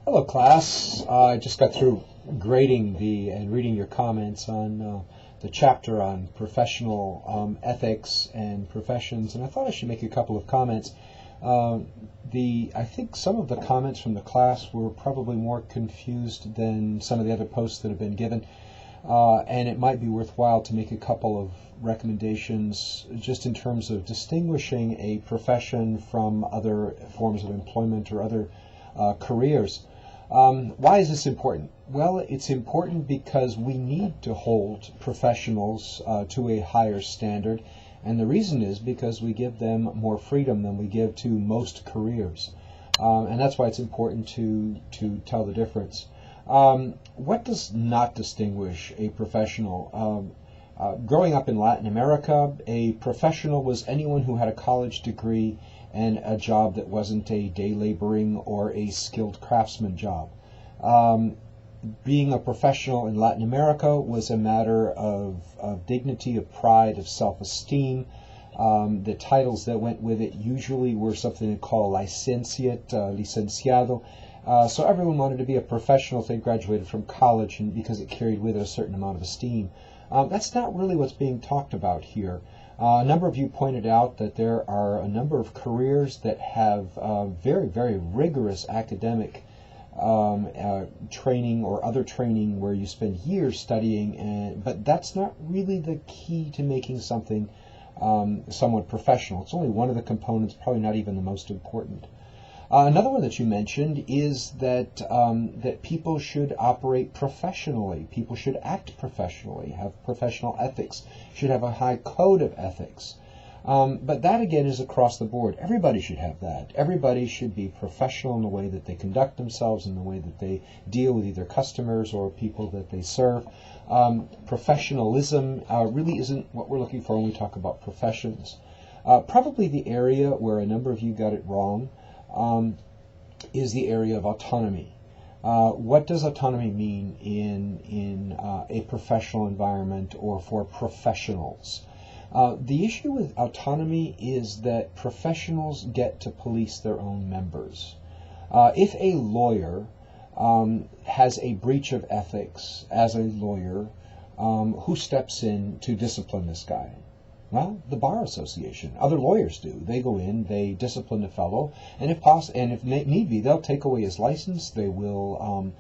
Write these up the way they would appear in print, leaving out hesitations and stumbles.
Hello, class. I just got through grading and reading your comments on the chapter on professional ethics and professions, and I thought I should make a couple of comments. I think some of the comments from the class were probably more confused than some of the other posts that have been given, and it might be worthwhile to make a couple of recommendations just in terms of distinguishing a profession from other forms of employment or other careers. Why is this important? Well, it's important because we need to hold professionals to a higher standard, and the reason is because we give them more freedom than we give to most careers, and that's why it's important to tell the difference. What does not distinguish a professional? Growing up in Latin America, a professional was anyone who had a college degree and a job that wasn't a day laboring or a skilled craftsman job. Being a professional in Latin America was a matter of dignity, of pride, of self-esteem. The titles that went with it usually were something they call licentiate, licenciado. So everyone wanted to be a professional if they graduated from college, and because it carried with it a certain amount of esteem. That's not really what's being talked about here. A number of you pointed out that there are a number of careers that have very, very rigorous academic training or other training where you spend years studying, but that's not really the key to making something somewhat professional. It's only one of the components, probably not even the most important. Another one that you mentioned is that that people should operate professionally. People should act professionally, have professional ethics, should have a high code of ethics. But that, again, is across the board. Everybody should have that. Everybody should be professional in the way that they conduct themselves, in the way that they deal with either customers or people that they serve. Professionalism really isn't what we're looking for when we talk about professions. Probably the area where a number of you got it wrong is the area of autonomy. What does autonomy mean in a professional environment or for professionals? The issue with autonomy is that professionals get to police their own members. If a lawyer has a breach of ethics as a lawyer, who steps in to discipline this guy? Well, the Bar Association. Other lawyers do. They go in, they discipline the fellow, and if need be, they'll take away his license. They will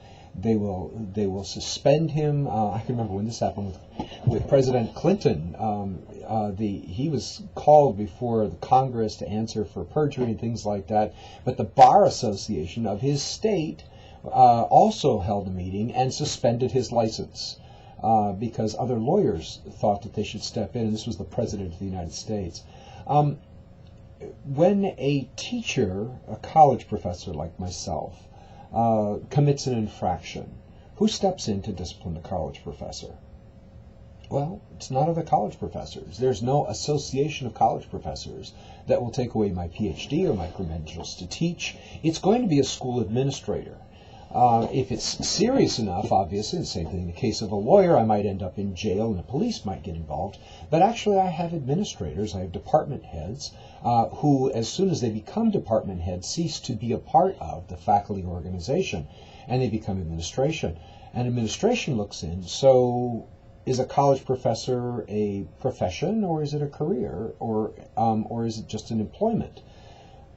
suspend him. I can remember when this happened with President Clinton. He was called before the Congress to answer for perjury and things like that. But the Bar Association of his state also held a meeting and suspended his license. Because other lawyers thought that they should step in, and this was the President of the United States. When a teacher, a college professor like myself, commits an infraction, who steps in to discipline the college professor? Well, it's not other college professors. There's no association of college professors that will take away my PhD or my credentials to teach. It's going to be a school administrator. If it's serious enough, obviously, the same thing in the case of a lawyer, I might end up in jail and the police might get involved. But actually, I have administrators, I have department heads, who, as soon as they become department heads, cease to be a part of the faculty organization, and they become administration. And administration looks in, so is a college professor a profession, or is it a career, or is it just an employment?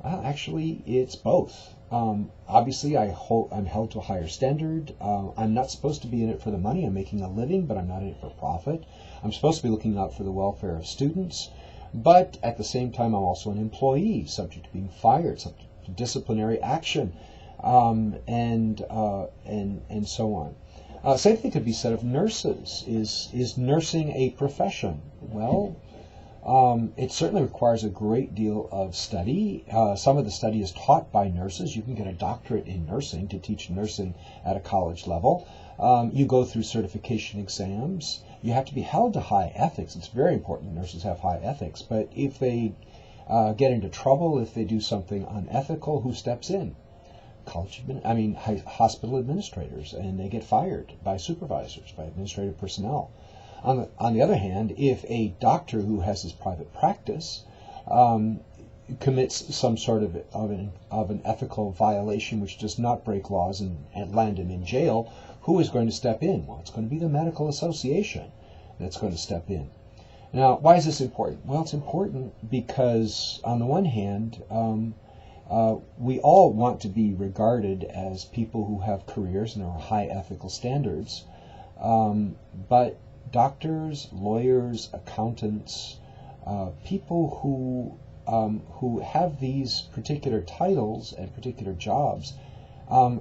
Well, actually, it's both. Obviously, I'm held to a higher standard. I'm not supposed to be in it for the money. I'm making a living, but I'm not in it for profit. I'm supposed to be looking out for the welfare of students, but at the same time, I'm also an employee, subject to being fired, subject to disciplinary action, and so on. Same thing could be said of nurses. Is nursing a profession? Well, it certainly requires a great deal of study. Some of the study is taught by nurses. You can get a doctorate in nursing to teach nursing at a college level. You go through certification exams. You have to be held to high ethics. It's very important that nurses have high ethics. But if they get into trouble, if they do something unethical, who steps in? Hospital administrators, and they get fired by supervisors, by administrative personnel. On the other hand, if a doctor who has his private practice commits some sort of an ethical violation which does not break laws and land him in jail, who is going to step in? Well, it's going to be the medical association that's going to step in. Now, why is this important? Well, it's important because, on the one hand, we all want to be regarded as people who have careers and are high ethical standards, but doctors, lawyers, accountants, people who have these particular titles and particular jobs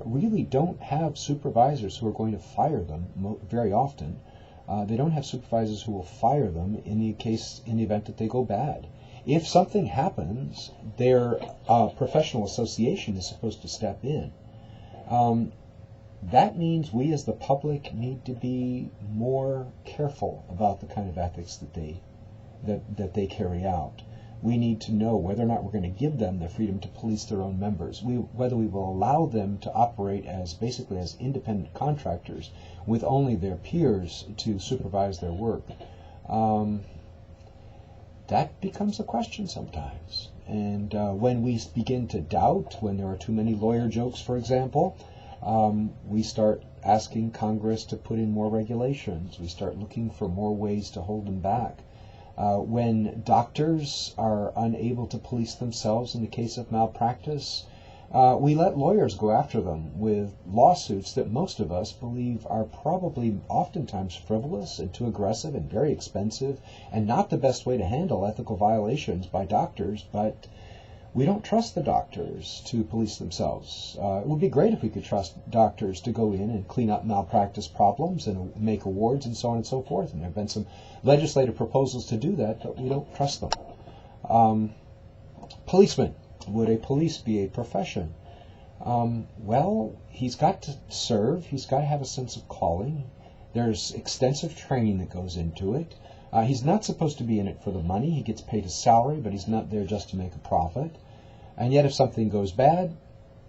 really don't have supervisors who are going to fire them very often. They don't have supervisors who will fire them in the event that they go bad. If something happens, their professional association is supposed to step in. That means we as the public need to be more careful about the kind of ethics that they carry out. We need to know whether or not we're going to give them the freedom to police their own members, whether we will allow them to operate basically as independent contractors with only their peers to supervise their work. That becomes a question sometimes. And when we begin to doubt, when there are too many lawyer jokes, for example, we start asking Congress to put in more regulations. We start looking for more ways to hold them back. When doctors are unable to police themselves in the case of malpractice, we let lawyers go after them with lawsuits that most of us believe are probably oftentimes frivolous and too aggressive and very expensive and not the best way to handle ethical violations by doctors, but we don't trust the doctors to police themselves. It would be great if we could trust doctors to go in and clean up malpractice problems and make awards and so on and so forth. And there have been some legislative proposals to do that, but we don't trust them. Policemen. Would a police be a profession? Well, he's got to serve. He's got to have a sense of calling. There's extensive training that goes into it. He's not supposed to be in it for the money. He gets paid a salary, but he's not there just to make a profit. And yet if something goes bad,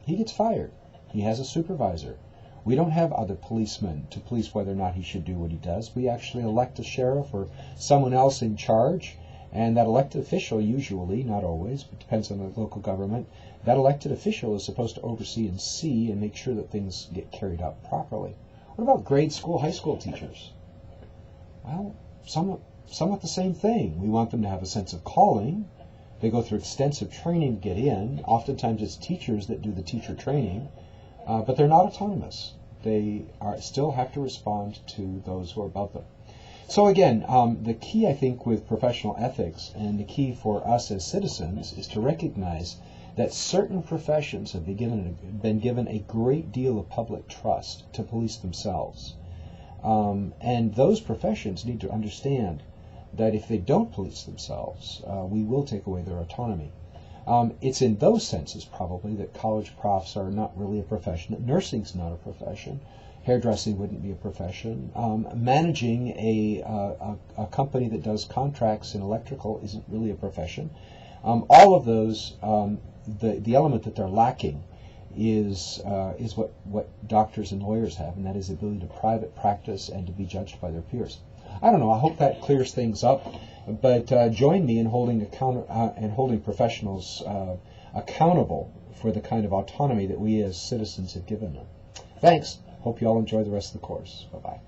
he gets fired. He has a supervisor. We don't have other policemen to police whether or not he should do what he does. We actually elect a sheriff or someone else in charge, and that elected official usually, not always, but depends on the local government, that elected official is supposed to oversee and see and make sure that things get carried out properly. What about grade school, high school teachers? Well, somewhat the same thing. We want them to have a sense of calling. They go through extensive training to get in. Oftentimes it's teachers that do the teacher training, but they're not autonomous. They still have to respond to those who are above them. So again, the key, I think, with professional ethics and the key for us as citizens is to recognize that certain professions have been given a great deal of public trust to police themselves. And those professions need to understand that if they don't police themselves, we will take away their autonomy. It's in those senses, probably, that college profs are not really a profession, that nursing's not a profession, hairdressing wouldn't be a profession, managing a company that does contracts in electrical isn't really a profession. All of those, the element that they're lacking is what doctors and lawyers have, and that is the ability to private practice and to be judged by their peers. I don't know. I hope that clears things up. But join me in holding professionals accountable for the kind of autonomy that we as citizens have given them. Thanks. Hope you all enjoy the rest of the course. Bye-bye.